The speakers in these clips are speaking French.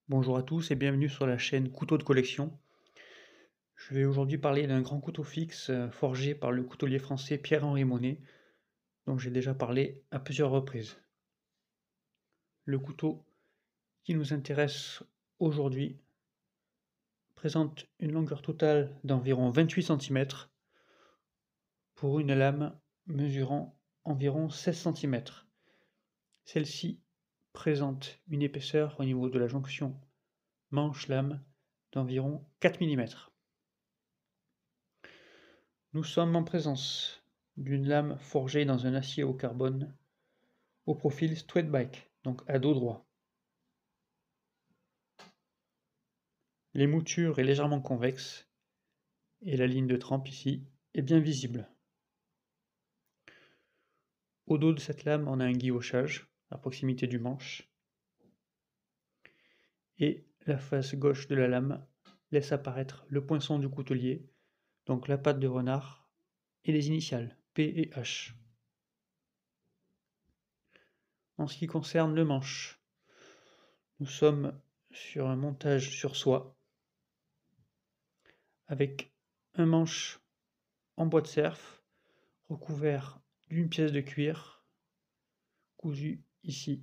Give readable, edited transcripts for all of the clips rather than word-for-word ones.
Bonjour à tous et bienvenue sur la chaîne Couteaux de collection. Je vais aujourd'hui parler d'un grand couteau fixe forgé par le coutelier français Pierre-Henri Monet, dont j'ai déjà parlé à plusieurs reprises. Le couteau qui nous intéresse aujourd'hui présente une longueur totale d'environ 28 cm pour une lame mesurant environ 16 cm. Celle-ci présente une épaisseur au niveau de la jonction manche-lame d'environ 4 mm. Nous sommes en présence d'une lame forgée dans un acier au carbone au profil straight back, donc à dos droit. L'émouture est légèrement convexe et la ligne de trempe ici est bien visible. Au dos de cette lame, on a un guillochage à proximité du manche et la face gauche de la lame laisse apparaître le poinçon du coutelier, donc la patte de renard et les initiales P et H. En ce qui concerne le manche, nous sommes sur un montage sur soie avec un manche en bois de cerf recouvert d'une pièce de cuir cousue ici.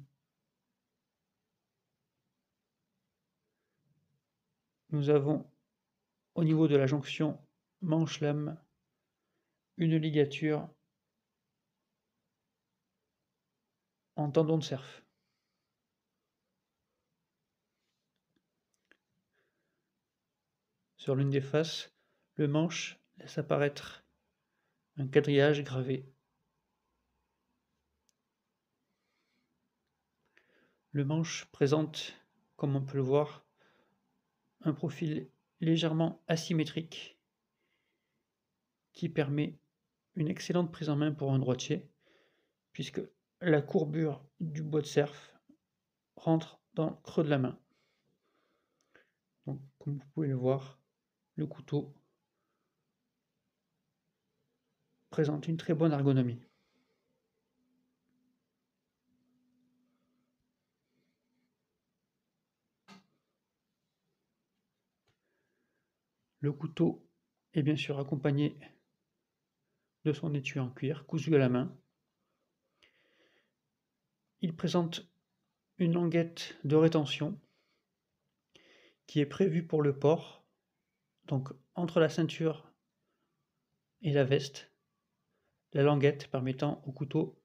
Nous avons au niveau de la jonction manche-lame une ligature en tendon de cerf. Sur l'une des faces, le manche laisse apparaître un quadrillage gravé. Le manche présente, comme on peut le voir, un profil légèrement asymétrique qui permet une excellente prise en main pour un droitier, puisque la courbure du bois de cerf rentre dans le creux de la main. Donc, comme vous pouvez le voir, le couteau présente une très bonne ergonomie. Le couteau est bien sûr accompagné de son étui en cuir cousu à la main. Il présente une languette de rétention qui est prévue pour le port, donc entre la ceinture et la veste, la languette permettant au couteau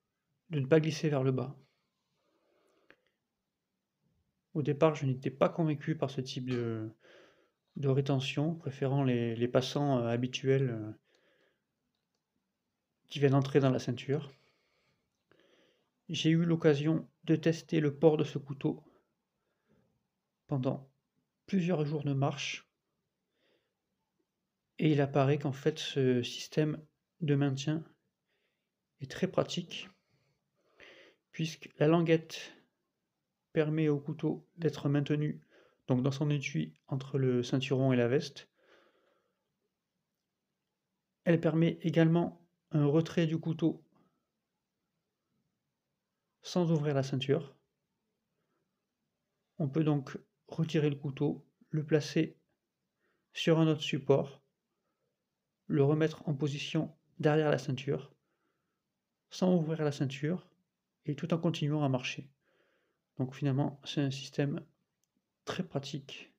de ne pas glisser vers le bas. Au départ, je n'étais pas convaincu par ce type de rétention, préférant les passants habituels qui viennent entrer dans la ceinture. J'ai eu l'occasion de tester le port de ce couteau pendant plusieurs jours de marche et il apparaît qu'en fait ce système de maintien est très pratique puisque la languette permet au couteau d'être maintenu donc dans son étui entre le ceinturon et la veste. Elle permet également un retrait du couteau sans ouvrir la ceinture. On peut donc retirer le couteau, le placer sur un autre support, le remettre en position derrière la ceinture, sans ouvrir la ceinture, et tout en continuant à marcher. Donc finalement, c'est un système très pratique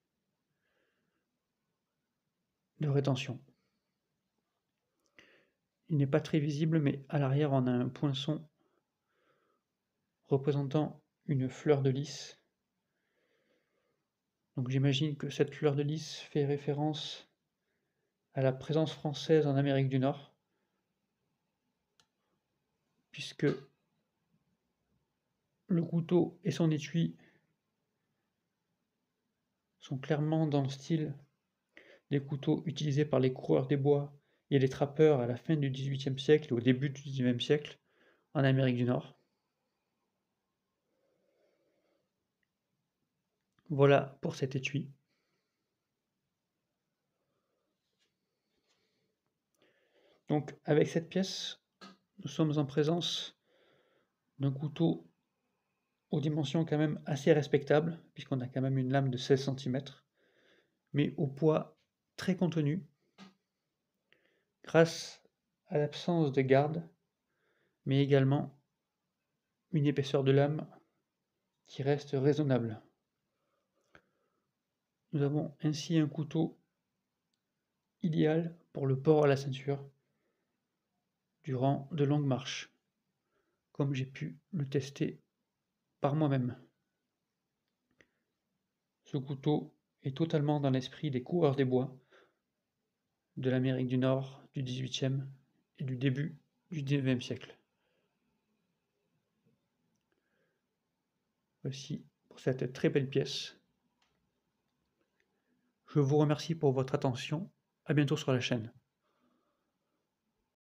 de rétention. Il n'est pas très visible, mais à l'arrière, on a un poinçon représentant une fleur de lys. Donc j'imagine que cette fleur de lys fait référence à la présence française en Amérique du Nord, puisque le couteau et son étui sont clairement dans le style des couteaux utilisés par les coureurs des bois et les trappeurs à la fin du XVIIIe siècle et au début du XIXe siècle en Amérique du Nord. Voilà pour cet étui. Donc avec cette pièce, nous sommes en présence d'un couteau aux dimensions quand même assez respectables, puisqu'on a quand même une lame de 16 cm, mais au poids très contenu, grâce à l'absence de garde, mais également une épaisseur de lame qui reste raisonnable. Nous avons ainsi un couteau idéal pour le port à la ceinture durant de longues marches, comme j'ai pu le tester par moi-même. Ce couteau est totalement dans l'esprit des coureurs des bois de l'Amérique du Nord du XVIIIe et du début du XIXe siècle. Voici pour cette très belle pièce. Je vous remercie pour votre attention. À bientôt sur la chaîne.